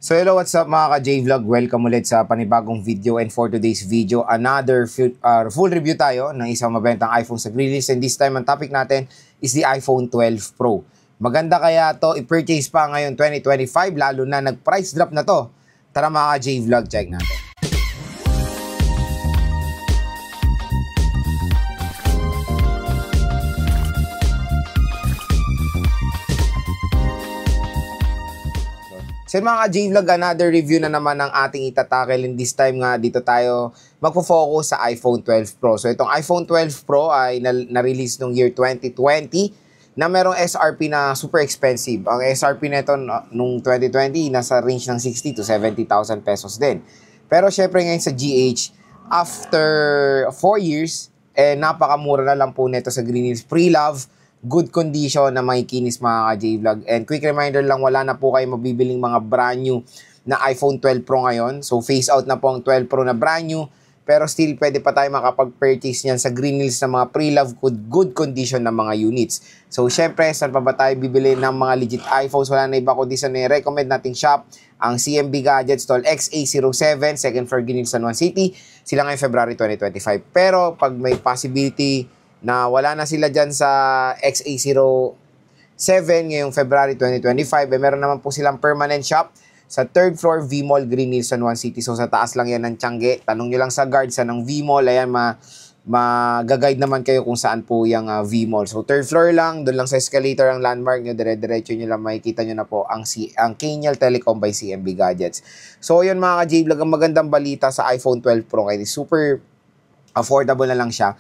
So hello, what's up mga ka-J-Vlog? Welcome ulit sa panibagong video, and for today's video, another full review tayo ng isang mabentang iPhone sa release, and this time ang topic natin is the iPhone 12 Pro. Maganda kaya to i-purchase pa ngayon 2025 lalo na nag-price drop na to? Tara mga ka-J-Vlog, check natin. So mga ka-J-Vlog, another review na naman ang ating itatakel, and this time nga dito tayo magpo-focus sa iPhone 12 Pro. So itong iPhone 12 Pro ay na-release noong year 2020 na merong SRP na super expensive. Ang SRP nito noong 2020 nasa range ng 60 to 70,000 pesos din. Pero syempre ngayon sa GH, after 4 years, napakamura na lang po nito sa Green Hills Pre-Love. Good condition na makikinis mga ka-J-Vlog. And quick reminder lang, wala na po kayo mabibiling mga brand new na iPhone 12 Pro ngayon. So phase out na po ang 12 Pro na brand new. Pero still pwede pa tayo makapag-purchase niyan sa Green Hills na mga pre-love good condition na mga units. So syempre, saan pa ba tayo bibili ng mga legit iPhones? Wala na iba kundi sa recommend nating shop, ang CMB Gadgets Stall XA07, second floor Green Hills, San Juan City. Sila ngayong February 2025. Pero pag may possibility na wala na sila dyan sa XA07 ngayong February 2025, meron naman po silang permanent shop sa 3rd floor V-Mall Green Hills, San Juan City. So sa taas lang yan ng Tiangge. Tanong nyo lang sa guard sa ng V-Mall. Ayan, mag-guide naman kayo kung saan po yung V-Mall. So 3rd floor lang, doon lang sa escalator ang landmark nyo. Dire-diretso nyo lang, makikita nyo na po ang Kanial Telecom by CMB Gadgets. So yun mga ka-J-Vlog, ang magandang balita sa iPhone 12 Pro ngayon, super affordable na lang siya.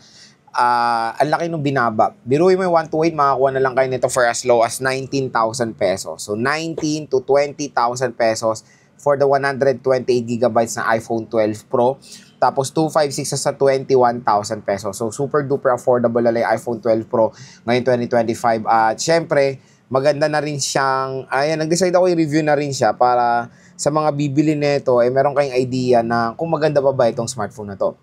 Ang laki nung binaba. Biruin mo yung 128, makakuha na lang kayo nito for as low as 19,000 pesos. So 19 to 20,000 pesos for the 128 gigabytes na iPhone 12 Pro. Tapos 256 sa 21,000 pesos. So super duper affordable na lang yung iPhone 12 Pro ngayon 2025. At syempre, maganda na rin siyang, nag-decide ako i-review na rin siya para sa mga bibili nito, meron kayong idea na kung maganda pa ba itong smartphone na to.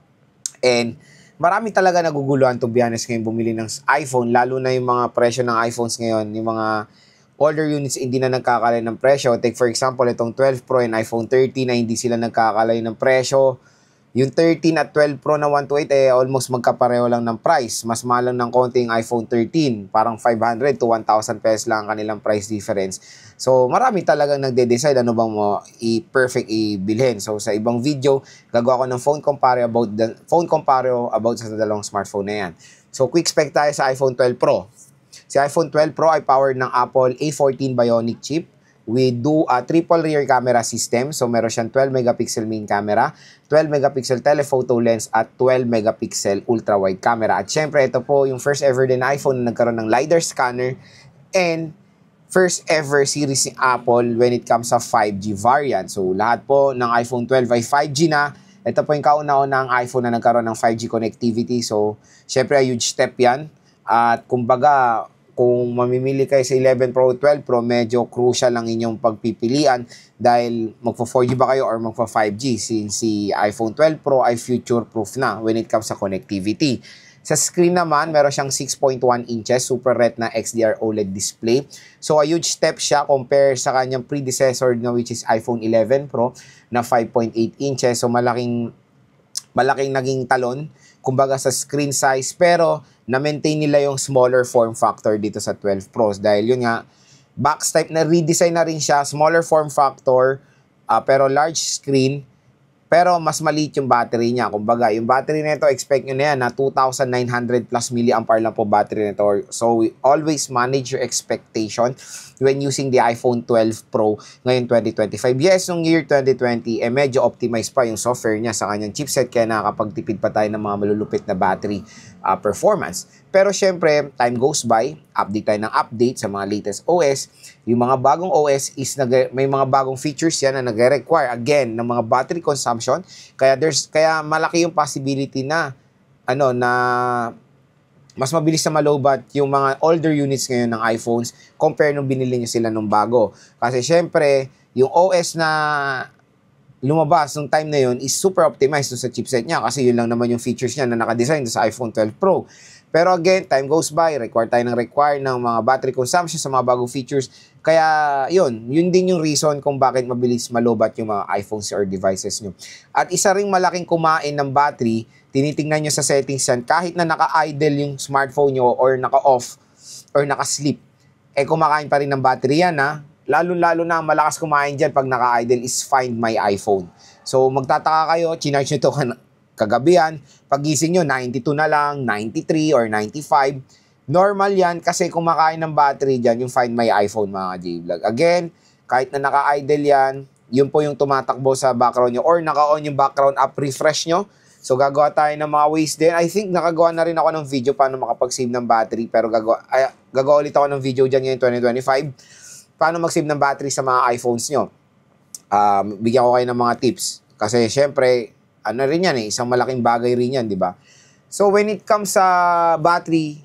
And marami talaga naguguluhan, to be honest, ngayon bumili ng iPhone, lalo na yung mga presyo ng iPhones ngayon, yung mga older units hindi na nagkakalay ng presyo. Take for example, itong 12 Pro and iPhone 13 na hindi sila nagkakalay ng presyo. Yung 13 at 12 Pro na 128, almost magkapareho lang ng price. Mas mahal lang ng konti yung iPhone 13. Parang 500 to 1,000 pesos lang ang kanilang price difference. So, marami talagang nagde-decide ano bang mo i-perfect i-bilhin. So, sa ibang video, gagawa ko ng phone compare about sa dalawang smartphone na yan. So, quick spec tayo sa iPhone 12 Pro. Si iPhone 12 Pro ay powered ng Apple A14 Bionic chip. We do a triple rear camera system. So, meron siyang 12 megapixel main camera, 12 megapixel telephoto lens, at 12 megapixel ultra-wide camera. At syempre, ito po yung first ever din iPhone na nagkaroon ng LiDAR scanner and first ever series ni Apple when it comes sa 5G variant. So, lahat po ng iPhone 12 ay 5G na. Ito po yung kauna-una ang iPhone na nagkaroon ng 5G connectivity. So, syempre, a huge step yan. At kumbaga, kung mamimili kayo sa 11 Pro, 12 Pro, medyo crucial ang inyong pagpipilian dahil magpa-4G ba kayo or magpa-5G, since si iPhone 12 Pro ay future-proof na when it comes sa connectivity. Sa screen naman, meron siyang 6.1 inches Super Retina XDR OLED display. So, a huge step siya compare sa kanyang predecessor na which is iPhone 11 Pro na 5.8 inches. So, malaking naging talon kumbaga sa screen size, pero na-maintain nila yung smaller form factor dito sa 12 Pros dahil yun nga, box type na redesign na rin siya, smaller form factor, pero large screen, pero mas maliit yung battery niya. Kumbaga, yung battery nito, expect nyo na yan na 2,900 plus milliampere lang po battery nito. So, we always manage your expectation when using the iPhone 12 Pro ngayon 2025. Yes, nung year 2020, medyo optimized pa yung software niya sa kanyang chipset, kaya nakakapagtipid pa tayo ng mga malulupit na battery performance. Pero syempre, time goes by, update tayo ng update sa mga latest OS. Yung mga bagong OS is may mga bagong features yan na nagre-require again ng mga battery consumption. Kaya malaki yung possibility na mas mabilis na malobat yung mga older units ngayon ng iPhones compare nung binili nyo sila nung bago. Kasi syempre, yung OS na lumabas nung time na yun is super optimized sa chipset niya kasi yun lang naman yung features niya na nakadesign sa iPhone 12 Pro. Pero again, time goes by, require ng mga battery consumption sa mga bagong features. Kaya yun din yung reason kung bakit mabilis malobat yung mga iPhones or devices nyo. At isa ring malaking kumain ng battery, tinitingnan nyo sa settings yan, kahit na naka-idle yung smartphone nyo or naka-off or naka-sleep, kumakain pa rin ng battery yan ha. Lalo na ang malakas kumain dyan pag naka-idle is Find My iPhone. So magtataka kayo, chinarge nyo to kagabihan, pagising nyo 92 na lang, 93 or 95. Normal yan kasi kumakain ng battery dyan yung Find My iPhone mga J-Vlog. Again, kahit na naka-idle yan, yun po yung tumatakbo sa background nyo or naka-on yung background app refresh nyo. So gagawa tayo ng mga ways din. I think nakagawa na rin ako ng video paano makapag-save ng battery pero gagawa ulit ako ng video dyan ngayon 2025. Paano mag-save ng battery sa mga iPhones nyo. Bigyan ko kayo ng mga tips. Kasi syempre, ano rin yan isang malaking bagay rin yan, di ba? So when it comes sa battery,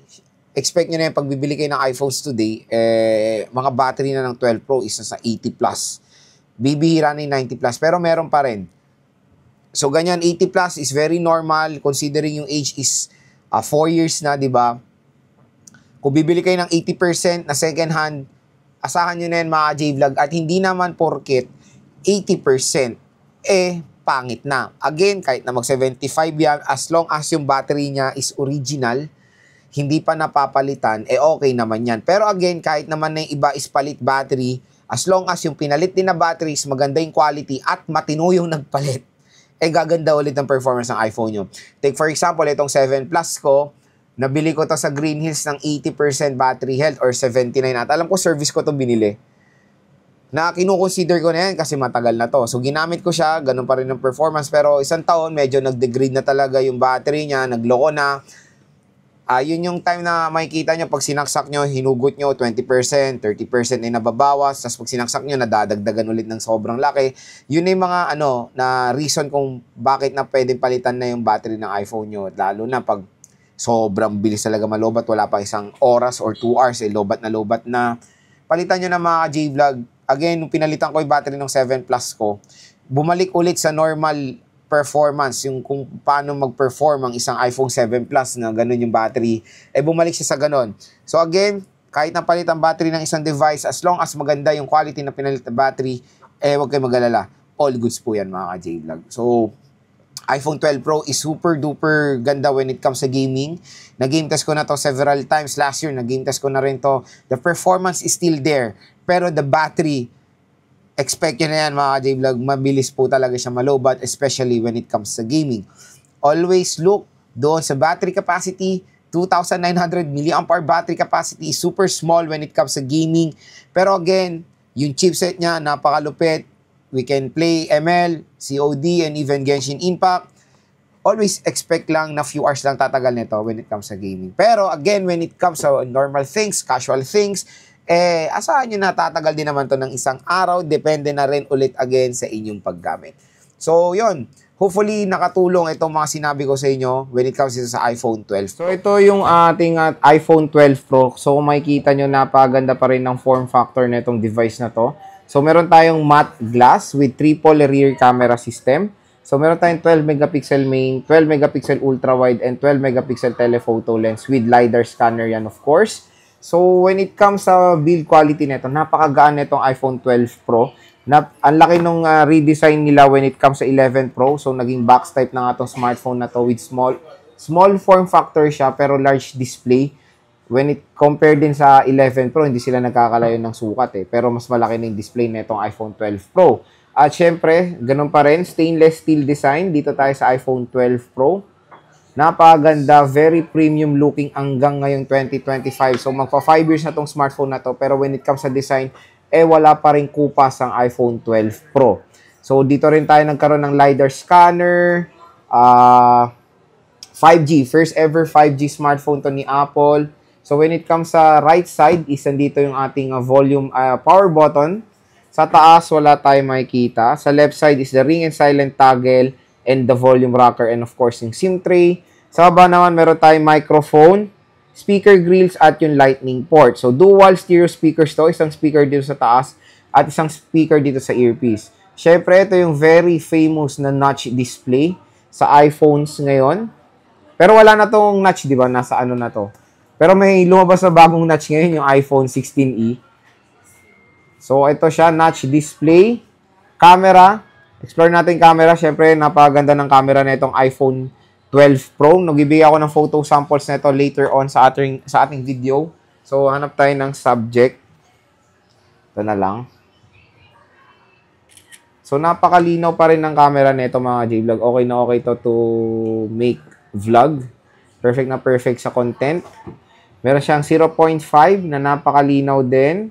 expect nyo na yung pagbibili kayo ng iPhones today, mga battery na ng 12 Pro is nasa 80 plus. Bibihira na yung 90 plus, pero meron pa rin. So ganyan, 80 plus is very normal considering yung age is 4 years na, di ba? Kung bibili kayo ng 80% na second hand, asahan nyo na yan mga J-Vlog at hindi naman porket 80% pangit na. Again, kahit na mag 75 yan, as long as yung battery niya is original, hindi pa napapalitan, okay naman yan. Pero again, kahit naman na yung iba is palit battery, as long as yung pinalit din na battery is maganda yung quality at matino yung nagpalit, gaganda ulit ang performance ng iPhone nyo. Take for example, itong 7 Plus ko, nabili ko to sa Green Hills ng 80% battery health or 79 at alam ko service ko to binili. Na kinukonsider ko na yan kasi matagal na to. So ginamit ko siya, ganun pa rin ang performance pero isang taon medyo nag-degrade na talaga yung battery niya, nagloko na. Yun yung time na makikita nyo pag sinaksak nyo, hinugot nyo 20%, 30% na nababawas, tapos pag sinaksak nyo, nadadagdagan ulit ng sobrang laki. Yun yung mga na reason kung bakit na pwedeng palitan na yung battery ng iPhone nyo. Lalo na pag sobrang bilis talaga malobat, wala pa isang oras or 2 hours, lobat na. Palitan nyo na mga J-Vlog. Again, nung pinalitan ko yung battery ng 7 Plus ko, bumalik ulit sa normal performance, yung kung paano mag-perform ang isang iPhone 7 Plus na ganun yung battery, bumalik siya sa ganun. So again, kahit napalit ang battery ng isang device, as long as maganda yung quality na pinalit na battery, huwag kayo mag-alala. All goods po yan mga J-Vlog. So, iPhone 12 Pro is super duper ganda when it comes sa gaming. Nag-game test ko na to several times last year. Nag-game test ko na rin to. The performance is still there. Pero the battery, expect nyo na yan mga J-Vlog. Mabilis po talaga siya malobat, especially when it comes sa gaming. Always look doon sa battery capacity. 2,900 mAh battery capacity. Super small when it comes sa gaming. Pero again, yung chipset niya, napakalupit. We can play ML, COD, and even Genshin Impact. Always expect lang na few hours lang tatagal nito when it comes sa gaming. Pero again, when it comes sa normal things, casual things, asahan nyo na tatagal din naman to ng isang araw. Depende na rin ulit again sa inyong paggamit. So, yun. Hopefully, nakatulong itong mga sinabi ko sa inyo when it comes sa iPhone 12. So, ito yung ating iPhone 12 Pro. So, kung makikita nyo, napaganda pa rin ng form factor na itong device na to. So, meron tayong matte glass with triple rear camera system. So, meron tayong 12 megapixel main, 12 megapixel ultra-wide, and 12 megapixel telephoto lens with LiDAR scanner yan, of course. So, when it comes sa build quality nito, napakagaan nitong iPhone 12 Pro. Ang laki nung redesign nila when it comes sa 11 Pro. So, naging box type na nga itong smartphone na to with small form factor siya, pero large display. When it compared din sa 11 Pro, hindi sila nagkakalayo ng sukat Pero mas malaki na yung display na itong iPhone 12 Pro. At syempre, ganun pa rin, stainless steel design. Dito tayo sa iPhone 12 Pro. Napakaganda, very premium looking hanggang ngayong 2025. So magpa 5 years na itong smartphone na to. Pero when it comes sa design, wala pa rin kupas ang iPhone 12 Pro. So dito rin tayo nagkaroon ng LiDAR scanner. 5G, first ever 5G smartphone to ni Apple. So when it comes sa right side, is nandito yung ating volume power button. Sa taas, wala tayong makikita. Sa left side is the ring and silent toggle and the volume rocker and of course yung SIM tray. Sa baba naman, meron tayong microphone, speaker grills at yung lightning port. So dual stereo speakers to. Isang speaker dito sa taas at isang speaker dito sa earpiece. Syempre, ito yung very famous na notch display sa iPhones ngayon. Pero wala na tong notch, di ba? Nasa ano na to. Pero may lumabas na bagong notch ngayon, yung iPhone 16e. So, ito siya, notch display. Camera. Explore natin camera. Siyempre, napaganda ng camera na itong iPhone 12 Pro. Nagbibigay ako ng photo samples na ito later on sa ating video. So, hanap tayo ng subject. Ito na lang. So, napakalinaw pa rin ng camera nito mga J-Vlog. Okay na okay to make vlog. Perfect na perfect sa content. Meron siyang 0.5 na napakalinaw din.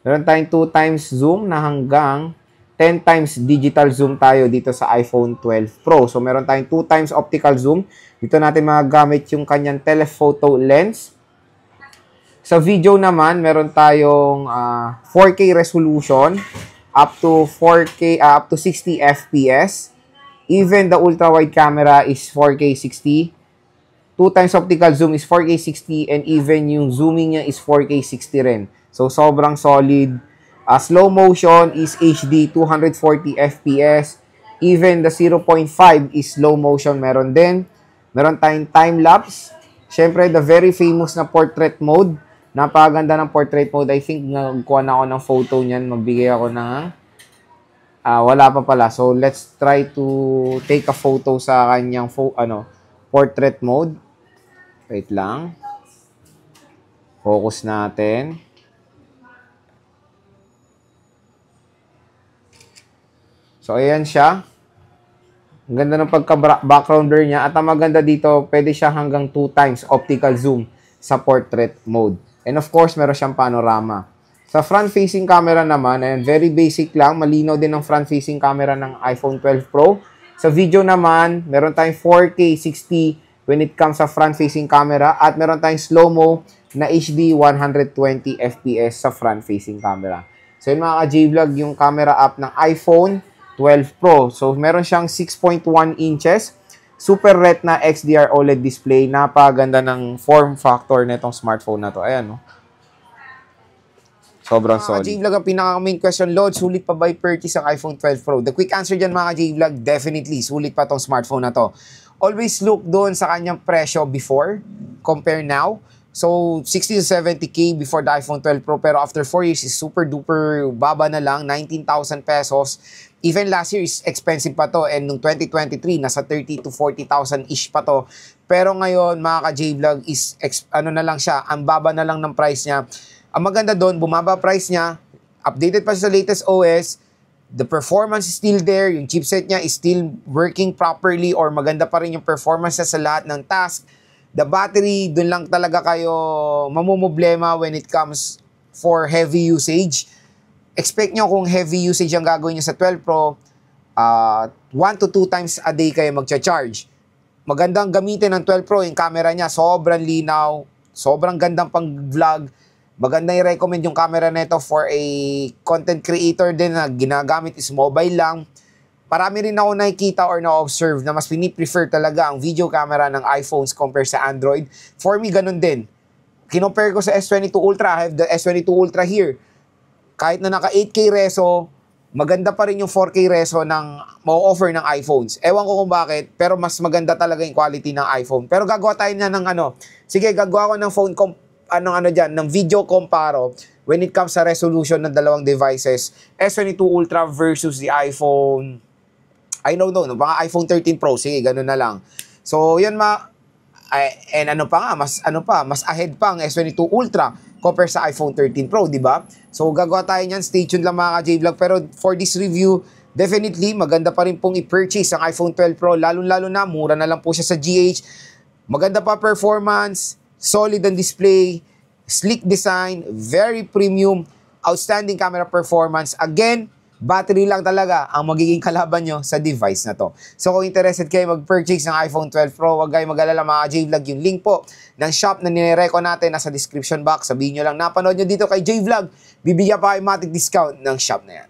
Meron tayong 2 times zoom na hanggang 10 times digital zoom tayo dito sa iPhone 12 Pro. So, meron tayong 2 times optical zoom. Dito natin magagamit yung kanyang telephoto lens. Sa video naman, meron tayong 4K resolution up to 60 FPS. Even the ultra-wide camera is 4K 60. 2 times optical zoom is 4K 60 and even yung zooming niya is 4K 60 rin. So, sobrang solid. Slow motion is HD 240 FPS. Even the 0.5 is slow motion meron din. Meron tayong time-lapse. Siyempre, the very famous na portrait mode. Napakaganda ng portrait mode. I think nagkuha na ako ng photo niyan. Magbigay ako ng wala pa pala. So, let's try to take a photo sa kanyang portrait mode. Wait lang. Focus natin. So, ayan siya. Ang ganda ng pagka-backgrounder niya. At ang maganda dito, pwede siya hanggang 2 times optical zoom sa portrait mode. And of course, meron siyang panorama. Sa front-facing camera naman, and very basic lang, malinaw din ang front-facing camera ng iPhone 12 Pro. Sa video naman, meron tayong 4K 60 when it comes sa front-facing camera at meron tayong slow-mo na HD 120 FPS sa front-facing camera. So yun mga ka-J-Vlog, yung camera app ng iPhone 12 Pro. So meron siyang 6.1 inches, Super Retina XDR OLED display. Napaganda ng form factor na itong smartphone na to. Ayan, no? Sobrang solid. Mga J-Vlog, ang pinaka-main question, Lord, sulit pa ba i-purchase ang iPhone 12 Pro? The quick answer dyan mga J-Vlog, definitely, sulit pa tong smartphone na to. Always look doon sa kanyang presyo before, compare now. So, 60 to 70K before the iPhone 12 Pro, pero after 4 years is super duper baba na lang, 19,000 pesos. Even last year is expensive pa to, and nung 2023, nasa 30 to 40,000-ish pa to. Pero ngayon, mga ka-J-Vlog, is na lang siya, ang baba na lang ng price niya. Ang maganda doon, bumaba price niya, updated pa siya sa latest OS, the performance is still there, yung chipset niya is still working properly or maganda pa rin yung performance niya sa lahat ng task. The battery, doon lang talaga kayo mamumblema when it comes for heavy usage. Expect nyo kung heavy usage ang gagawin nyo sa 12 Pro, 1 to 2 times a day kayo magcha-charge. Magandang gamitin ng 12 Pro, yung camera niya, sobrang linaw, sobrang gandang pang-vlog. Maganda i-recommend yung camera nito for a content creator din na ginagamit is mobile lang. Parami rin ako nakikita or na-observe na mas piniprefer talaga ang video camera ng iPhones compare sa Android. For me, ganun din. Kinompare ko sa S22 Ultra. I have the S22 Ultra here. Kahit na naka 8K reso, maganda pa rin yung 4K reso ng ma-offer ng iPhones. Ewan ko kung bakit, pero mas maganda talaga yung quality ng iPhone. Pero gagawa tayo na ng sige, gagawa ko ng phone ng video comparo when it comes sa resolution ng dalawang devices, S22 Ultra versus the iPhone, I don't know, mga iPhone 13 Pro, sige, ganun na lang. So, yun and mas ahead pa ang S22 Ultra compare sa iPhone 13 Pro, di ba? So, gagawa tayo niyan, stay tuned lang mga ka-J-Vlog, pero for this review, definitely, maganda pa rin pong i-purchase ang iPhone 12 Pro, lalo-lalo na, mura na lang po siya sa GH, maganda pa performance, solid ang display, sleek design, very premium, outstanding camera performance. Again, battery lang talaga ang magiging kalaban nyo sa device na to. So kung interested kayo mag-purchase ng iPhone 12 Pro, huwag kayong mag-alala mga J-Vlog. Yung link po ng shop na nire-reco natin nasa description box. Sabihin nyo lang, napanood nyo dito kay J-Vlog, bibigyan pa kayo matic discount ng shop na yan.